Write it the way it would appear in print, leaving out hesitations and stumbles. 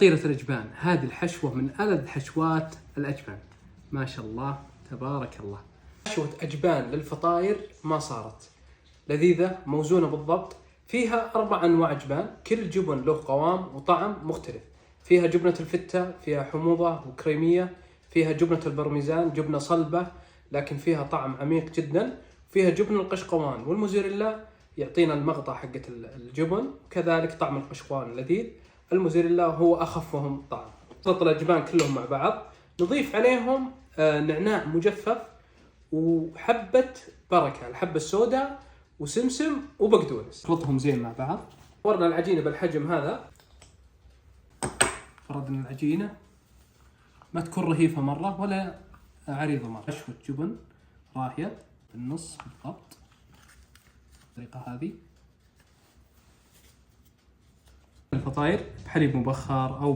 فطيرة الأجبان، هذه الحشوة من ألذ حشوات الأجبان، ما شاء الله تبارك الله. حشوة أجبان للفطاير ما صارت لذيذة، موزونة بالضبط. فيها 4 أنواع أجبان، كل جبن له قوام وطعم مختلف. فيها جبنة الفتة، فيها حموضة وكريمية، فيها جبنة البرميزان، جبنة صلبة لكن فيها طعم عميق جدا، فيها جبن القشقوان والموزاريلا يعطينا المغطى حقة الجبن، كذلك طعم القشقوان لذيذ. الموزاريلا هو أخفهم طعم. نخلط الأجبان كلهم مع بعض، نضيف عليهم نعناع مجفف وحبة بركة، الحبة السوداء وسمسم وبقدونس، نخلطهم زين مع بعض. ورنا العجينة بالحجم هذا، فردنا العجينة ما تكون رهيفة مرة ولا عريضة مرة. حشوة جبن راهية بالنص بالضبط بالطريقة هذه. الفطاير بحليب مبخر أو